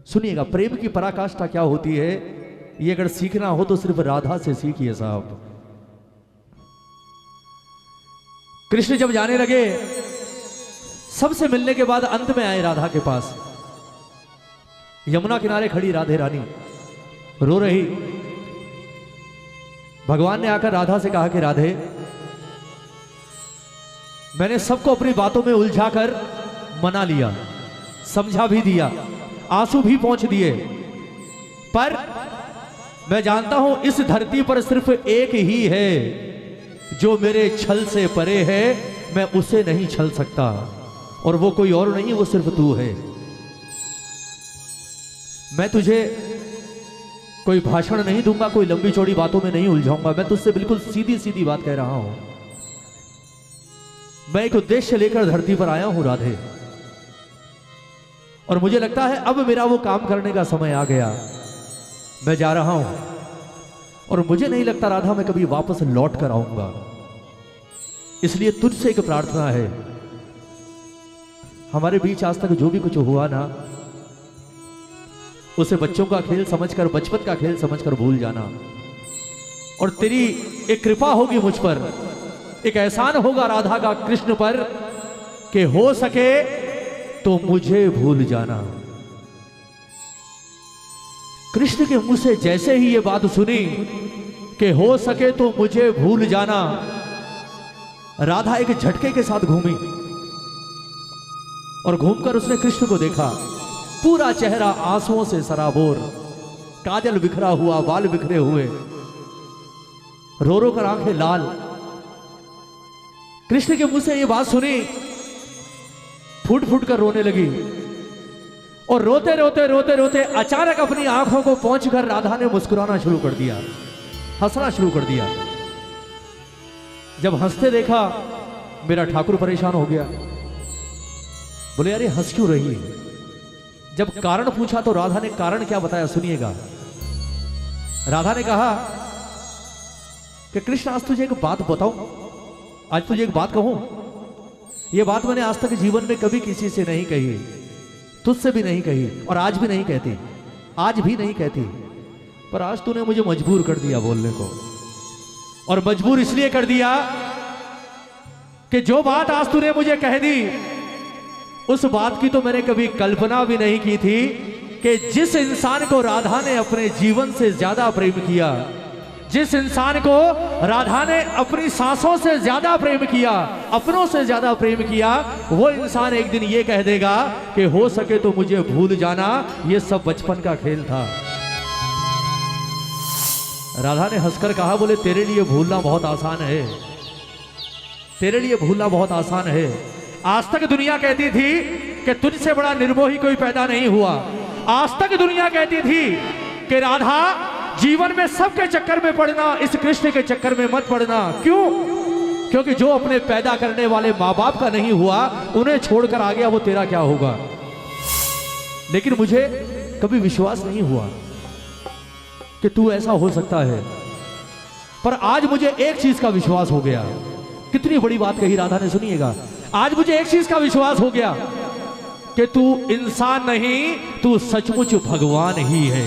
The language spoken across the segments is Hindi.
सुनिएगा, प्रेम की पराकाष्ठा क्या होती है, ये अगर सीखना हो तो सिर्फ राधा से सीखिए साहब। कृष्ण जब जाने लगे, सबसे मिलने के बाद अंत में आए राधा के पास। यमुना किनारे खड़ी राधे रानी रो रही। भगवान ने आकर राधा से कहा कि राधे, मैंने सबको अपनी बातों में उलझाकर मना लिया, समझा भी दिया, आंसू भी पहुंच दिए, पर मैं जानता हूं इस धरती पर सिर्फ एक ही है जो मेरे छल से परे है, मैं उसे नहीं छल सकता, और वो कोई और नहीं, वो सिर्फ तू है। मैं तुझे कोई भाषण नहीं दूंगा, कोई लंबी चौड़ी बातों में नहीं उलझाऊंगा, मैं तुझसे बिल्कुल सीधी सीधी बात कह रहा हूं। मैं एक उद्देश्य लेकर धरती पर आया हूं राधे, और मुझे लगता है अब मेरा वो काम करने का समय आ गया। मैं जा रहा हूं, और मुझे नहीं लगता राधा मैं कभी वापस लौट कर आऊंगा, इसलिए तुझसे एक प्रार्थना है, हमारे बीच आज तक जो भी कुछ हुआ ना, उसे बच्चों का खेल समझकर, बचपन का खेल समझकर भूल जाना, और तेरी एक कृपा होगी मुझ पर, एक एहसान होगा राधा का कृष्ण पर, कि हो सके तो मुझे भूल जाना। कृष्ण के मुंह से जैसे ही ये बात सुनी कि हो सके तो मुझे भूल जाना, राधा एक झटके के साथ घूमी, और घूमकर उसने कृष्ण को देखा, पूरा चेहरा आंसुओं से सराबोर, काजल बिखरा हुआ, बाल बिखरे हुए, रो रो कर आंखें लाल। कृष्ण के मुंह से ये बात सुनी, फूट फूट कर रोने लगी, और रोते रोते रोते रोते अचानक अपनी आंखों को पोंछकर राधा ने मुस्कुराना शुरू कर दिया, हंसना शुरू कर दिया। जब हंसते देखा, मेरा ठाकुर परेशान हो गया, बोले यार ये हंस क्यों रही है? जब कारण पूछा तो राधा ने कारण क्या बताया, सुनिएगा। राधा ने कहा कि कृष्ण आज तुझे एक बात बताऊं, आज तुझे एक बात कहूं, यह बात मैंने आज तक जीवन में कभी किसी से नहीं कही, तुझसे भी नहीं कही, और आज भी नहीं कहती, आज भी नहीं कहती, पर आज तूने मुझे मजबूर कर दिया बोलने को। और मजबूर इसलिए कर दिया कि जो बात आज तूने मुझे कह दी, उस बात की तो मैंने कभी कल्पना भी नहीं की थी कि जिस इंसान को राधा ने अपने जीवन से ज्यादा प्रेम किया, जिस इंसान को राधा ने अपनी सांसों से ज्यादा प्रेम किया, अपनों से ज्यादा प्रेम किया, वो इंसान एक दिन ये कह देगा कि हो सके तो मुझे भूल जाना, ये सब बचपन का खेल था। राधा ने हंसकर कहा, बोले तेरे लिए भूलना बहुत आसान है, तेरे लिए भूलना बहुत आसान है। आज तक दुनिया कहती थी कि तुझसे बड़ा निर्मोही कोई पैदा नहीं हुआ, आज तक दुनिया कहती थी कि राधा जीवन में सबके चक्कर में पड़ना, इस कृष्ण के चक्कर में मत पड़ना। क्यों? क्योंकि जो अपने पैदा करने वाले माँ बाप का नहीं हुआ, उन्हें छोड़कर आ गया, वो तेरा क्या होगा। लेकिन मुझे कभी विश्वास नहीं हुआ कि तू ऐसा हो सकता है, पर आज मुझे एक चीज का विश्वास हो गया। कितनी बड़ी बात कही राधा ने, सुनिएगा। आज मुझे एक चीज का विश्वास हो गया कि तू इंसान नहीं, तू सचमुच भगवान ही है।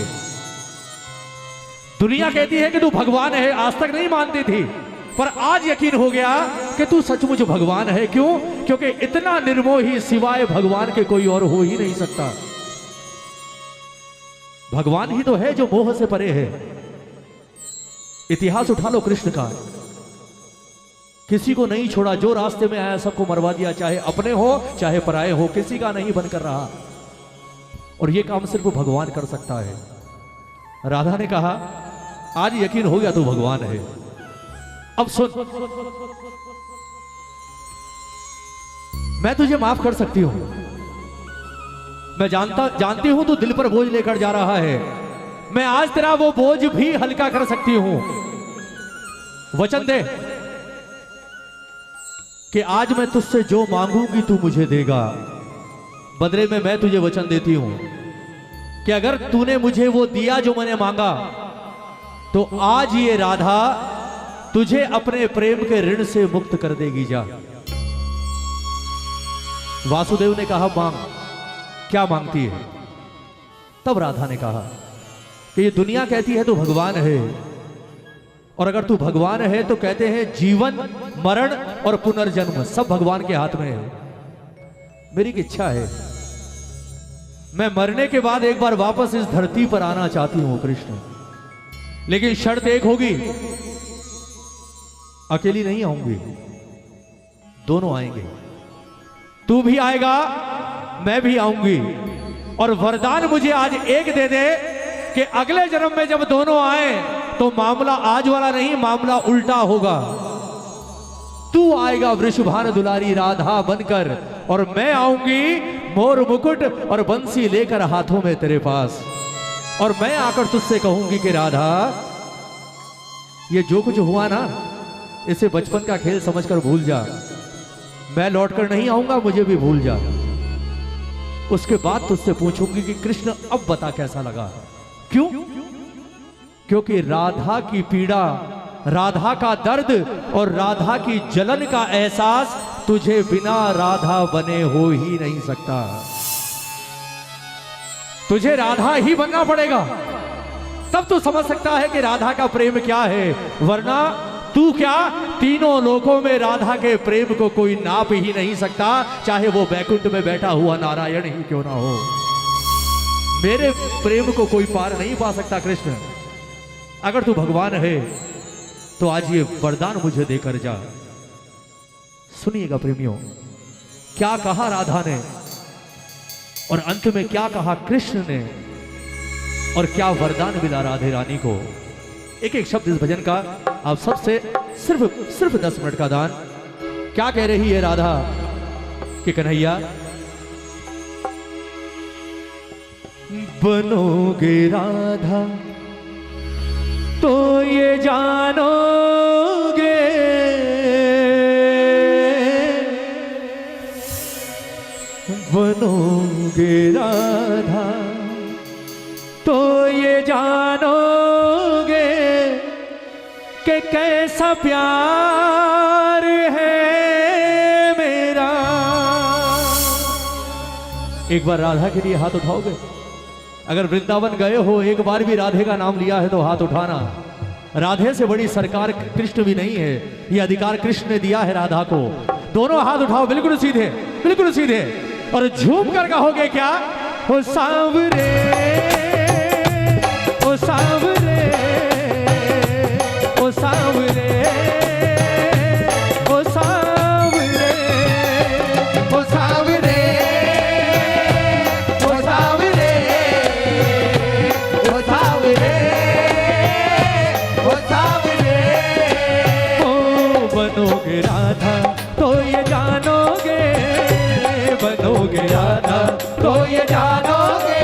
दुनिया कहती है कि तू भगवान है, आज तक नहीं मानती थी, पर आज यकीन हो गया कि तू सचमुच भगवान है। क्यों? क्योंकि इतना निर्मोही सिवाय भगवान के कोई और हो ही नहीं सकता। भगवान ही तो है जो मोह से परे है। इतिहास उठा लो कृष्ण का, किसी को नहीं छोड़ा, जो रास्ते में आया सबको मरवा दिया, चाहे अपने हो चाहे पराए हो, किसी का नहीं बनकर रहा। और यह काम सिर्फ भगवान कर सकता है। राधा ने कहा, आज यकीन हो गया तू भगवान है। अब सुन, मैं तुझे माफ कर सकती हूं, मैं जानती हूं तू दिल पर बोझ लेकर जा रहा है, मैं आज तेरा वो बोझ भी हल्का कर सकती हूं। वचन दे कि आज मैं तुझसे जो मांगूंगी तू मुझे देगा। बदले में मैं तुझे वचन देती हूं कि अगर तूने मुझे वो दिया जो मैंने मांगा, तो आज ये राधा तुझे अपने प्रेम के ऋण से मुक्त कर देगी। जा। वासुदेव ने कहा, मांग। क्या मांगती है? तब राधा ने कहा कि ये दुनिया कहती है तू भगवान है, और अगर तू भगवान है तो कहते हैं जीवन मरण और पुनर्जन्म सब भगवान के हाथ में है। मेरी इच्छा है मैं मरने के बाद एक बार वापस इस धरती पर आना चाहती हूं कृष्ण, लेकिन शर्त एक होगी, अकेली नहीं आऊंगी, दोनों आएंगे। तू भी आएगा मैं भी आऊंगी, और वरदान मुझे आज एक दे दे कि अगले जन्म में जब दोनों आए तो मामला आज वाला नहीं, मामला उल्टा होगा। तू आएगा वृषभान दुलारी राधा बनकर, और मैं आऊंगी मोर मुकुट और बंसी लेकर हाथों में तेरे पास, और मैं आकर तुझसे कहूंगी कि राधा ये जो कुछ हुआ ना इसे बचपन का खेल समझकर भूल जा, मैं लौटकर नहीं आऊंगा, मुझे भी भूल जा। उसके बाद तुझसे पूछूंगी कि कृष्ण अब बता कैसा लगा। क्यों? क्योंकि राधा की पीड़ा, राधा का दर्द और राधा की जलन का एहसास तुझे बिना राधा बने हो ही नहीं सकता। तुझे राधा ही बनना पड़ेगा, तब तू समझ सकता है कि राधा का प्रेम क्या है, वरना तू क्या तीनों लोकों में राधा के प्रेम को कोई नाप ही नहीं सकता, चाहे वो बैकुंठ में बैठा हुआ नारायण ही क्यों ना हो। मेरे प्रेम को कोई पार नहीं पा सकता कृष्ण। अगर तू भगवान है तो आज ये वरदान मुझे देकर जा। सुनिएगा प्रेमियों, क्या कहा राधा ने और अंत में क्या कहा कृष्ण ने, और क्या वरदान मिला राधे रानी को। एक एक शब्द इस भजन का आप सबसे सिर्फ 10 मिनट का दान। क्या कह रही है राधा कि कन्हैया बनोगे राधा तो ये जानोगे, बनोगे राधा तो ये जानोगे कि कैसा प्यार है मेरा। एक बार राधा के लिए हाथ उठाओगे? अगर वृंदावन गए हो, एक बार भी राधे का नाम लिया है तो हाथ उठाना। राधे से बड़ी सरकार कृष्ण भी नहीं है, ये अधिकार कृष्ण ने दिया है राधा को। दोनों हाथ उठाओ, बिल्कुल सीधे, बिल्कुल सीधे, और झूम कर कहोगे क्या? ओ सांवरे, ओ सांवरे, ओ सांवरे, ओ सांवरे, ओ सांवरे, ओ सांवरे, ओ सांवरे, ओ सांवरे। ओ बनोगे राधा तो ये जानोगे, बनोगे राधा तो ये जानोगे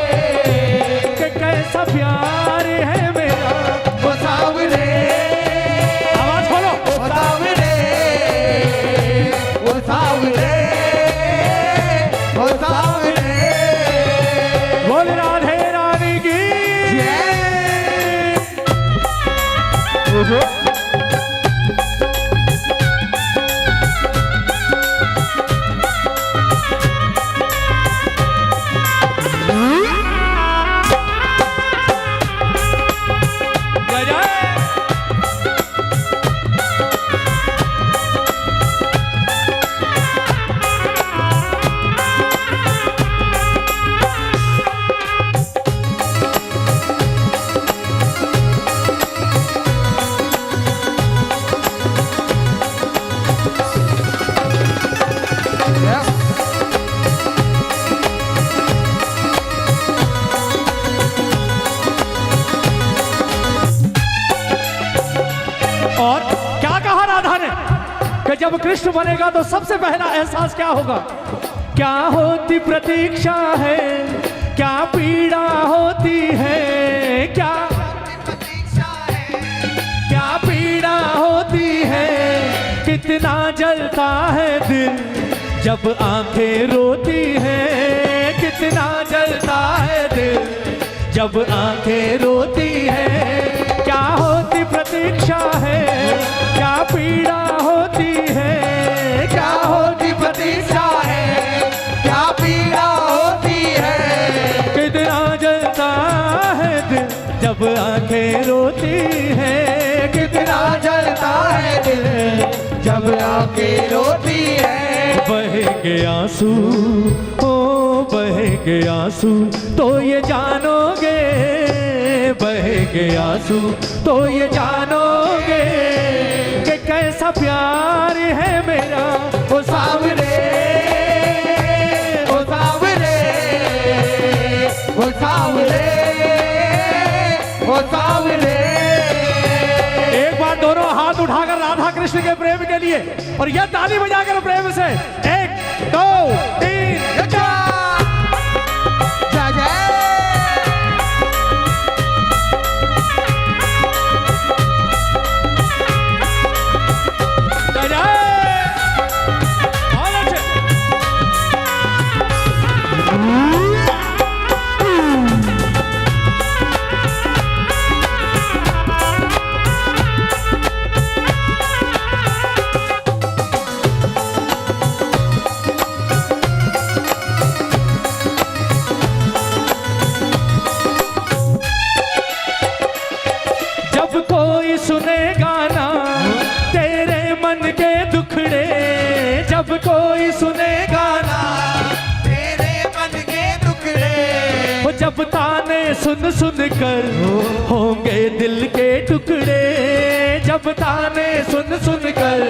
कि कैसा प्यार है मेरा। ओ सांवरे, आवाज खोलो, ओ सांवरे, ओ सांवरे, ओ सांवरे। बोल राधे रानी की जय। और क्या कहा राधा ने कि जब कृष्ण बनेगा तो सबसे पहला एहसास क्या होगा? क्या होती प्रतीक्षा है, क्या पीड़ा होती है, क्या क्या पीड़ा होती है, कितना जलता है दिल जब आंखें रोती हैं, कितना जलता है दिल जब आंखें रोती हैं। क्या होती प्रतीक्षा है, क्या पीड़ा होती है, क्या होती प्रतीक्षा है, क्या पीड़ा होती है, कितना जलता है दिल जब आंखें रोती है, कितना जलता है दिल जब आंखें रोती है। बहेंगे आंसू, ओ बहेंगे आंसू तो ये जानोगे, बहेंगे आंसू तो ये जानोगे कि कैसा प्यार है मेरा ओ सावरे, ओ सावरे, ओ सावरे, ओ सावरे। एक बार दोनों हाथ उठाकर राधा कृष्ण के प्रेम के लिए और यह ताली बजाकर प्रेम से 1 2 3 जय जय। जब कोई सुनेगा ना तेरे मन के टुकड़े, वो जब ताने सुन सुन कर होंगे दिल के टुकड़े, जब ताने सुन सुन कर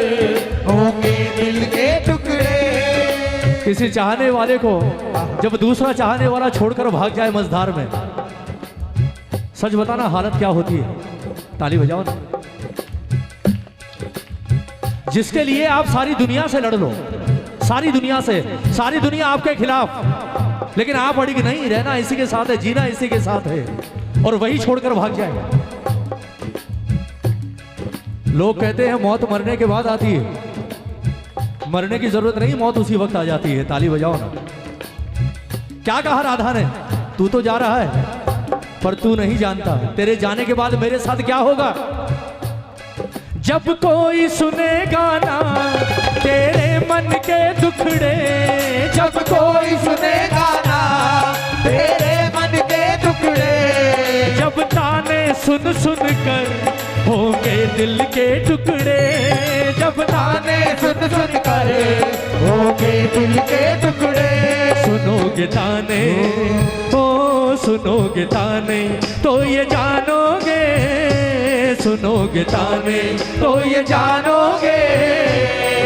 होंगे दिल के टुकड़े। किसी चाहने वाले को जब दूसरा चाहने वाला छोड़कर भाग जाए मझधार में, सच बताना हालत क्या होती है। ताली बजाओ ना। जिसके लिए आप सारी दुनिया से लड़ लो, सारी दुनिया से, सारी दुनिया आपके खिलाफ, लेकिन आप अड़ी कि नहीं, रहना इसी के साथ है, जीना इसी के साथ है, और वही छोड़कर भाग जाए। लोग कहते हैं मौत मरने के बाद आती है, मरने की जरूरत नहीं, मौत उसी वक्त आ जाती है। ताली बजाओ ना। क्या कहा राधा ने, तू तो जा रहा है पर तू नहीं जानता तेरे जाने के बाद मेरे साथ क्या होगा। जब कोई सुनेगा ना तेरे मन के दुखड़े, जब कोई सुनेगा ना तेरे मन के टुकड़े, जब ताने सुन सुन कर होंगे दिल के टुकड़े, जब ताने सुन सुन कर होंगे दिल के टुकड़े। सुनोगे ताने, ओ सुनोगे ताने तो ये जानोगे, सुनोगे ताने तो ये जानोगे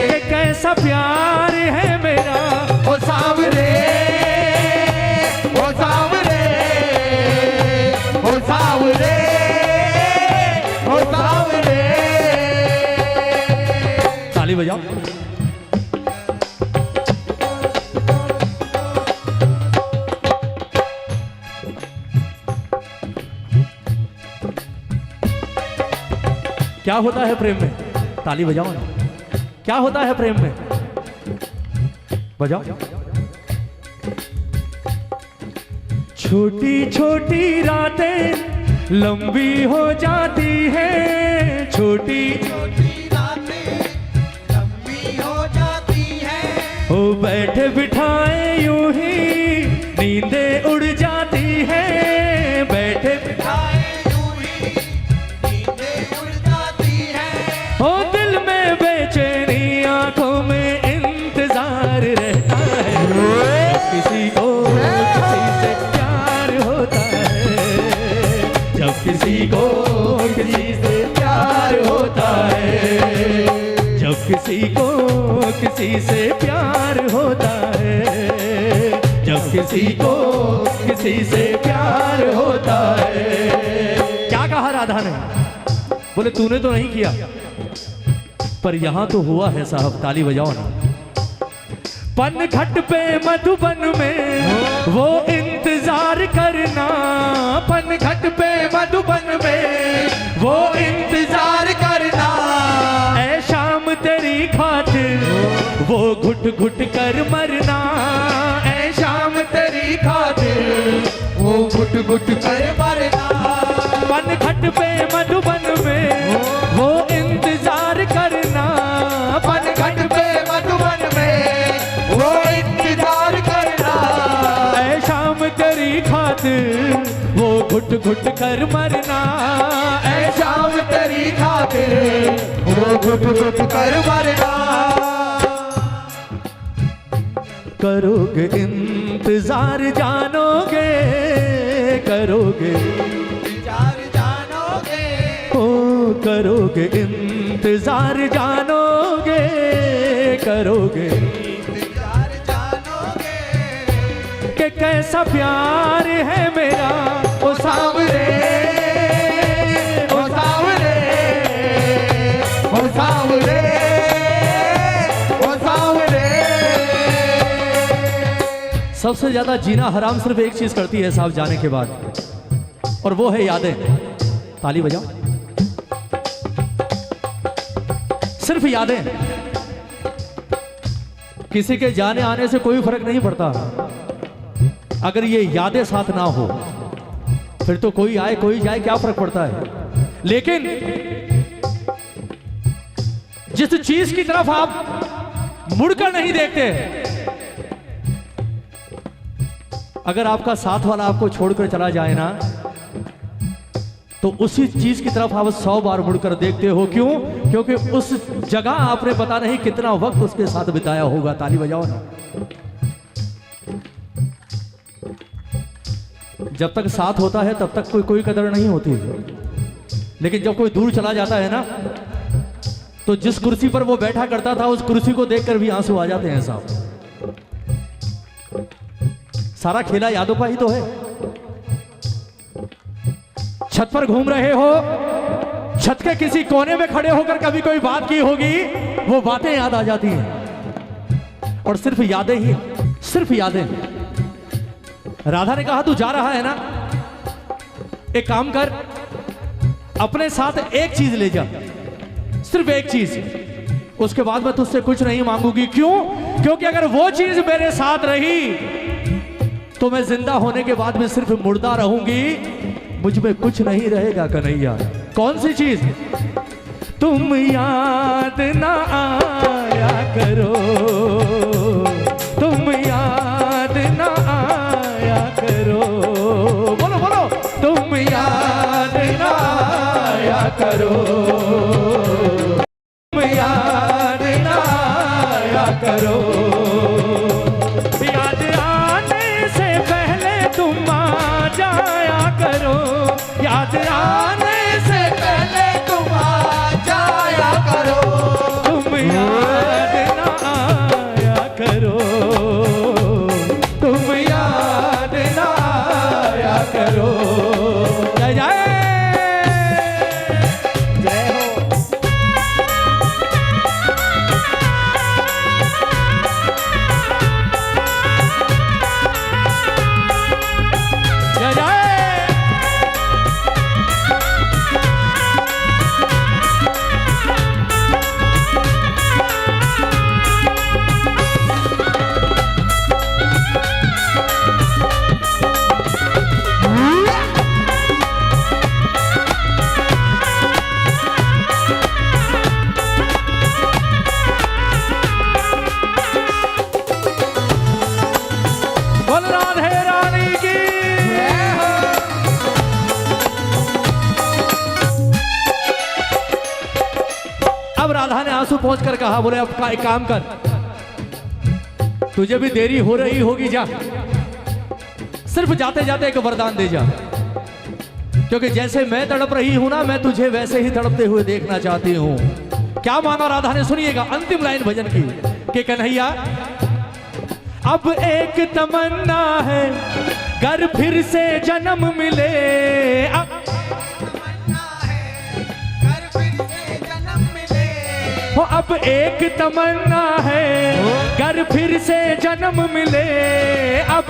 कि कैसा प्यार है मेरा। ओ सावरे, ओ सावरे, ओ सावरे, ओ सावरे। ताली बजाओ। क्या होता है प्रेम में, ताली बजाओ ना। क्या होता है प्रेम में, बजाओ। छोटी छोटी रातें लंबी हो जाती है, छोटी छोटी रातें लंबी हो जाती है, ओ बैठे बिठाए यूं ही नींदें उड़ जाती है, बैठे बिठाए यूं ही नींदें उड़ जाती है। ओ दिल में बेचैनी आंखों में इंतजार रहता है, जब किसी को किसी से प्यार होता है, जब किसी को किसी से प्यार होता है, जब किसी को किसी से प्यार होता है, जब किसी को किसी से प्यार होता है। क्या कहा राधा ने, बोले तूने तो नहीं किया पर यहां तो हुआ है साहब। ताली बजाओ ना। पनघट पे मधुबन में वो इंतजार करना, पनघट पे मधुबन में वो इंतजार करना, ऐ शाम तेरी खातिर वो घुट घुट कर मरना, ऐ शाम तेरी खातिर वो घुट घुट कर मरना। पनघट पे मधुबन में वो इंतजार करना, पनघट पे मधुबन में वो इंतजार करना, ऐ शाम तेरी खातिर वो घुट घुट कर मरना। ऐ शाम तेरी खातिर वो घुट घुट कर मरना। करोगे इंतजार जानोगे, करोगे इंतजार जानोगे, ओ करोगे इंतजार जानोगे, करोगे इंतजार जानोगे कि कैसा प्यार है मेरा ओ सावरे, ओ सावरे, ओ सावरे, ओ सावरे। सबसे ज्यादा जीना हराम सिर्फ एक चीज करती है साहब जाने के बाद, और वो है यादें। ताली बजाओ। सिर्फ यादें। किसी के जाने आने से कोई फर्क नहीं पड़ता, अगर ये यादें साथ ना हो फिर तो कोई आए कोई जाए क्या फर्क पड़ता है। लेकिन जिस चीज की तरफ आप मुड़कर नहीं देखते, अगर आपका साथ वाला आपको छोड़कर चला जाए ना, तो उसी चीज की तरफ आप 100 बार मुड़कर देखते हो। क्यों? क्योंकि उस जगह आपने पता नहीं कितना वक्त उसके साथ बिताया होगा। ताली बजाओ ना। जब तक साथ होता है तब तक कोई कदर नहीं होती, लेकिन जब कोई दूर चला जाता है ना, तो जिस कुर्सी पर वो बैठा करता था उस कुर्सी को देखकर भी आंसू आ जाते हैं साहब। सारा खेला यादों का ही तो है। छत पर घूम रहे हो, छत के किसी कोने में खड़े होकर कभी कोई बात की होगी, वो बातें याद आ जाती हैं। और सिर्फ यादें ही, सिर्फ यादें। राधा ने कहा तू जा रहा है ना, एक काम कर, अपने साथ एक चीज ले जा, सिर्फ एक चीज, उसके बाद मैं तुझसे कुछ नहीं मांगूंगी। क्यों? क्योंकि अगर वो चीज मेरे साथ रही तो मैं जिंदा होने के बाद में सिर्फ मुर्दा रहूंगी, मुझ में कुछ नहीं रहेगा कन्हैया। कौन सी चीज? तुम याद ना आया करो, तुम याद ना आया करो, बोलो बोलो, तुम याद ना आया करो, तुम याद ना आया करो। याद आने से पहले तुम आ जाया करो, याद आने से पहले तुम आ जाया करो, तुम याद ना आया करो, तुम याद ना आया करो। जय जय जय हो। जय जय। बोल राधे रानी की। अब राधा ने आंसू पहुंच कर कहा, बोले अब एक काम कर, तुझे भी देरी हो रही होगी, जा सिर्फ जाते जाते एक वरदान दे जा, क्योंकि जैसे मैं तड़प रही हूं ना, मैं तुझे वैसे ही तड़पते हुए देखना चाहती हूं। क्या माना राधा ने? सुनिएगा अंतिम लाइन भजन की कि कन्हैया अब एक तमन्ना है, घर फिर से जन्म मिले। हो अब एक तमन्ना है, घर फिर से जन्म मिले। अब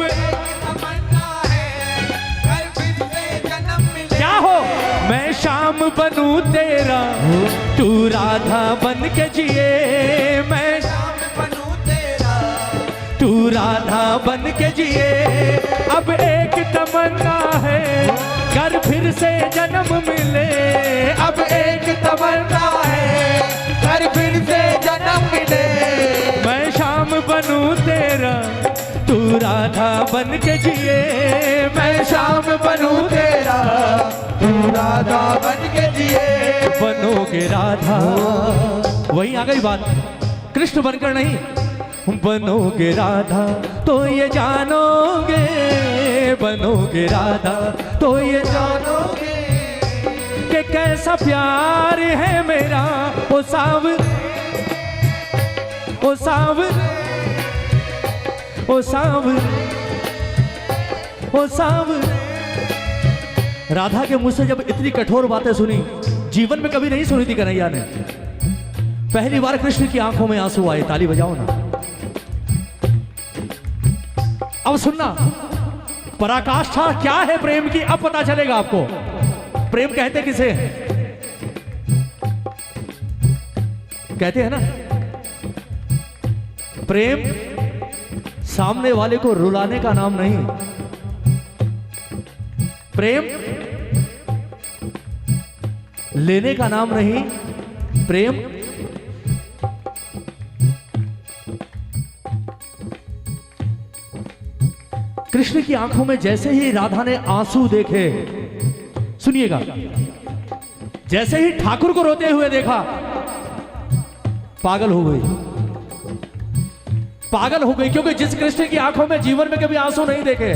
क्या हो? मैं शाम बनूं तेरा, तू राधा बन के जिए। मैं तू राधा बन के जिए। अब एक तमन्ना है, घर फिर से जन्म मिले। अब एक तमन्ना है, घर फिर से जन्म मिले। मैं शाम बनूं तेरा, तू राधा बन के जिए। मैं श्याम बनूं तेरा, तू राधा बन के जिए। बनोगे राधा, वहीं आ गई बात, कृष्ण बनकर नहीं, बनोगे राधा तो ये जानोगे, बनोगे राधा तो ये जानोगे कि कैसा प्यार है मेरा। ओ साव, ओ साव, ओ साव, ओ साव। राधा के मुंह से जब इतनी कठोर बातें सुनी, जीवन में कभी नहीं सुनी थी कन्हैया ने, पहली बार कृष्ण की आंखों में आंसू आए। ताली बजाओ ना। अब सुनना, पराकाष्ठा क्या है प्रेम की, अब पता चलेगा आपको। प्रेम कहते किसे हैं? कहते हैं ना, प्रेम सामने वाले को रुलाने का नाम नहीं, प्रेम लेने का नाम नहीं, प्रेम कृष्ण की आंखों में जैसे ही राधा ने आंसू देखे, सुनिएगा, जैसे ही ठाकुर को रोते हुए देखा, पागल हो गई, पागल हो गई। क्योंकि जिस कृष्ण की आंखों में जीवन में कभी आंसू नहीं देखे,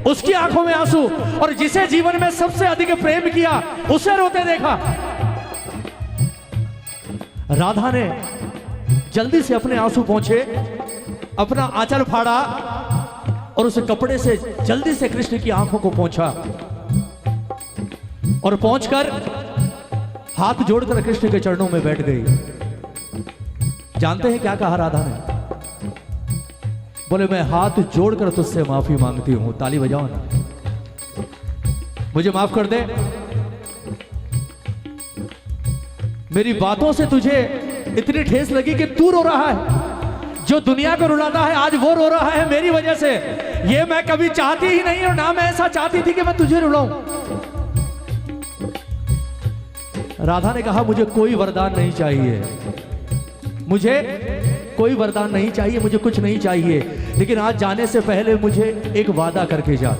उसकी आंखों में आंसू, और जिसे जीवन में सबसे अधिक प्रेम किया, उसे रोते देखा। राधा ने जल्दी से अपने आंसू पोंछे, अपना आंचल फाड़ा और उस कपड़े से जल्दी से कृष्ण की आंखों को पोंछा, और पहुंचकर हाथ जोड़कर कृष्ण के चरणों में बैठ गई। जानते हैं क्या कहा राधा ने? बोले, मैं हाथ जोड़कर तुझसे माफी मांगती हूं। ताली बजाओ ना। मुझे माफ कर दे, मेरी बातों से तुझे इतनी ठेस लगी कि तू रो रहा है। जो दुनिया को रुलाता है आज वो रो रहा है मेरी वजह से। ये मैं कभी चाहती ही नहीं, और ना मैं ऐसा चाहती थी कि मैं तुझे रुलाऊं। राधा ने कहा, मुझे कोई वरदान नहीं चाहिए, मुझे कोई वरदान नहीं चाहिए, मुझे कुछ नहीं चाहिए, लेकिन आज जाने से पहले मुझे एक वादा करके जा,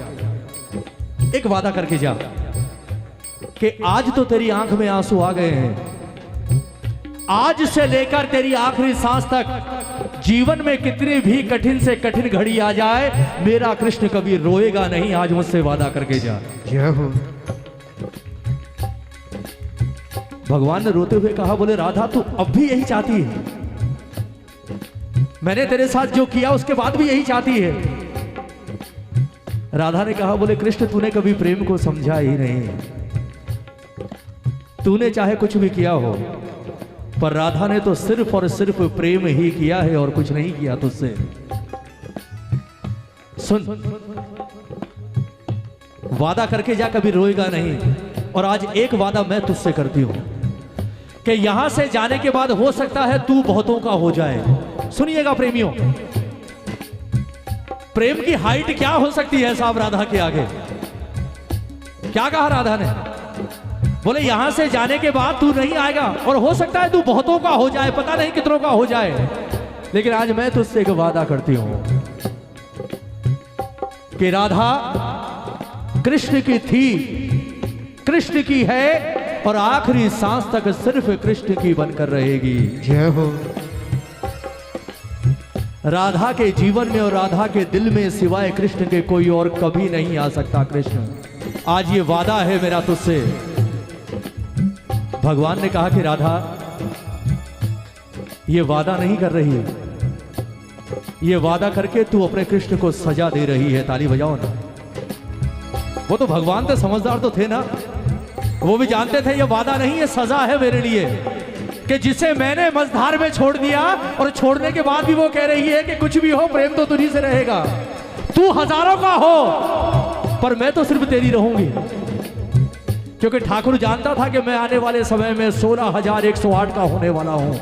एक वादा करके जा कि आज तो तेरी आंख में आंसू आ गए हैं, आज से लेकर तेरी आखिरी सांस तक जीवन में कितनी भी कठिन से कठिन घड़ी आ जाए, मेरा कृष्ण कभी रोएगा नहीं। आज मुझसे वादा करके जा। जय हो। भगवान ने रोते हुए कहा, बोले राधा तू अब भी यही चाहती है? मैंने तेरे साथ जो किया उसके बाद भी यही चाहती है? राधा ने कहा, बोले कृष्ण तूने कभी प्रेम को समझा ही नहीं, तूने चाहे कुछ भी किया हो, पर राधा ने तो सिर्फ और सिर्फ प्रेम ही किया है और कुछ नहीं किया तुझसे। सुन, वादा करके जा, कभी रोएगा नहीं। और आज एक वादा मैं तुझसे करती हूं कि यहां से जाने के बाद हो सकता है तू बहुतों का हो जाए। सुनिएगा प्रेमियों, प्रेम की हाइट क्या हो सकती है साहब राधा के आगे? क्या कहा राधा ने? बोले यहां से जाने के बाद तू नहीं आएगा और हो सकता है तू बहुतों का हो जाए, पता नहीं कितनों का हो जाए, लेकिन आज मैं तुझसे एक वादा करती हूं कि राधा कृष्ण की थी, कृष्ण की है और आखिरी सांस तक सिर्फ कृष्ण की बनकर रहेगी। जय हो। राधा के जीवन में और राधा के दिल में सिवाय कृष्ण के कोई और कभी नहीं आ सकता। कृष्ण, आज ये वादा है मेरा तुझसे। भगवान ने कहा कि राधा ये वादा नहीं कर रही है, ये वादा करके तू अपने कृष्ण को सजा दे रही है। ताली बजाओ ना। वो तो भगवान तो समझदार तो थे ना, वो भी जानते थे ये वादा नहीं, ये सजा है मेरे लिए कि जिसे मैंने मझधार में छोड़ दिया और छोड़ने के बाद भी वो कह रही है कि कुछ भी हो प्रेम तो तुझी से रहेगा। तू हजारों का हो पर मैं तो सिर्फ तेरी रहूंगी, क्योंकि ठाकुर जानता था कि मैं आने वाले समय में 16,108 का होने वाला हूं।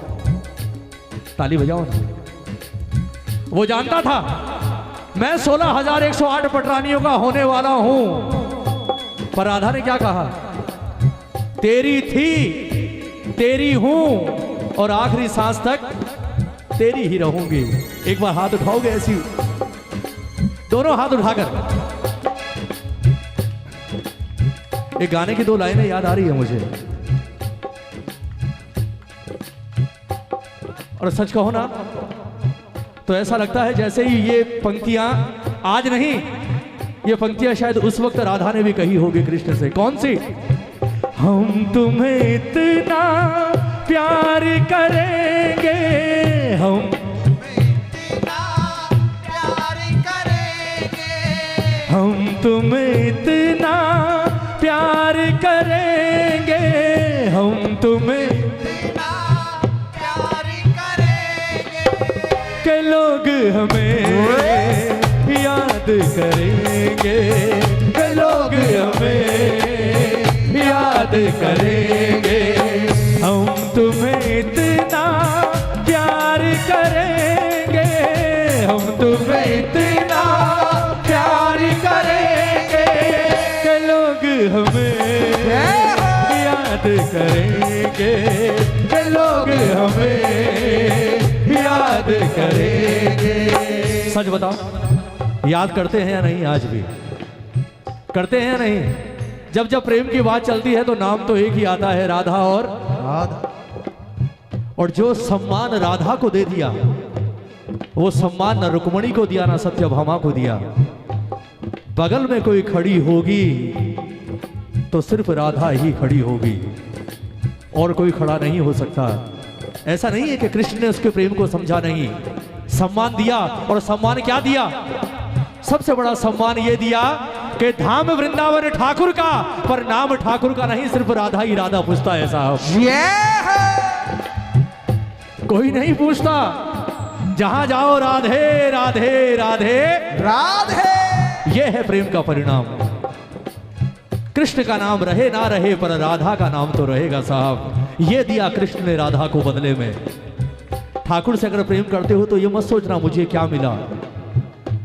ताली बजाओ ना। वो जानता था मैं 16,108 पटरानियों का होने वाला हूं, पर राधा ने क्या कहा? तेरी थी, तेरी हूं और आखिरी सांस तक तेरी ही रहूंगी। एक बार हाथ उठाओगे ऐसी, दोनों हाथ उठाकर एक गाने की 2 लाइनें याद आ रही है मुझे। और सच कहो ना तो ऐसा लगता है जैसे ही ये पंक्तियां आज नहीं, ये पंक्तियां शायद उस वक्त राधा ने भी कही होगी कृष्ण से। कौन सी? हम तुम्हें इतना प्यार करेंगे, हम तुम्हें इतना प्यार करेंगे, हम तुम्हें इतना प्यार करेंगे कि लोग हमें याद करेंगे, कि लोग हमें याद करेंगे। हम तुम्हें इतना प्यार करेंगे, हम तुम्हें इतना प्यार करेंगे कि लोग हमें याद करेंगे, कि लोग हमें याद करेंगे। सच बताओ, याद करते हैं या नहीं? आज भी करते हैं या नहीं? जब जब प्रेम की बात चलती है तो नाम तो एक ही आता है, राधा और राधा। और जो सम्मान राधा को दे दिया वो सम्मान न रुक्मणी को दिया ना सत्यभामा को दिया। बगल में कोई खड़ी होगी तो सिर्फ राधा ही खड़ी होगी, और कोई खड़ा नहीं हो सकता। ऐसा नहीं है कि कृष्ण ने उसके प्रेम को समझा नहीं, सम्मान दिया। और सम्मान क्या दिया? सबसे बड़ा सम्मान ये दिया कि धाम वृंदावन ठाकुर का, पर नाम ठाकुर का नहीं, सिर्फ राधा ही राधा पूछता है साहब। कोई नहीं पूछता। जहां जाओ राधे राधे राधे राधे। यह है प्रेम का परिणाम। कृष्ण का नाम रहे ना रहे, पर राधा का नाम तो रहेगा साहब। यह दिया कृष्ण ने राधा को बदले में। ठाकुर से अगर प्रेम करते हो तो ये मत सोचना मुझे क्या मिला,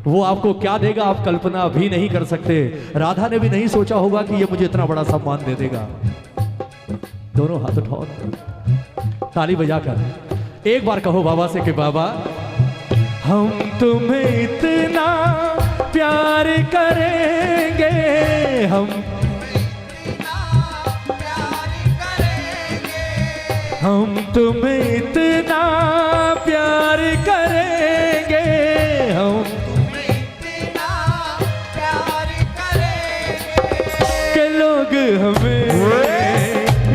वो आपको क्या देगा आप कल्पना भी नहीं कर सकते। राधा ने भी नहीं सोचा होगा कि ये मुझे इतना बड़ा सम्मान दे देगा। दोनों हाथ उठाओ, ताली बजाकर एक बार कहो बाबा से कि बाबा हम तुम्हें इतना प्यार करेंगे, हम तुम्हें इतना प्यार करेंगे, हम के लोग हमें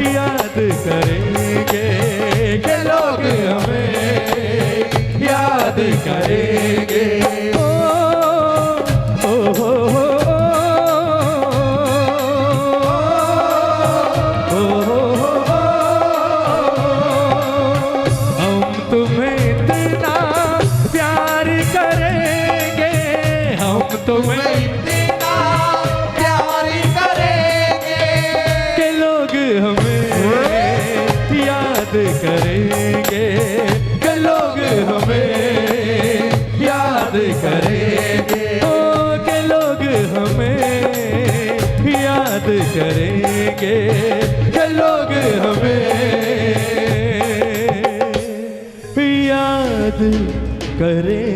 याद करेंगे, के लोग हमें याद करेंगे। हम तुम्हें इतना प्यार करेंगे, हम तुम्हें करेंगे, कि लोग हमें याद करेंगे, ओ के लोग हमें याद करेंगे, कि लोग हमें याद करेंगे।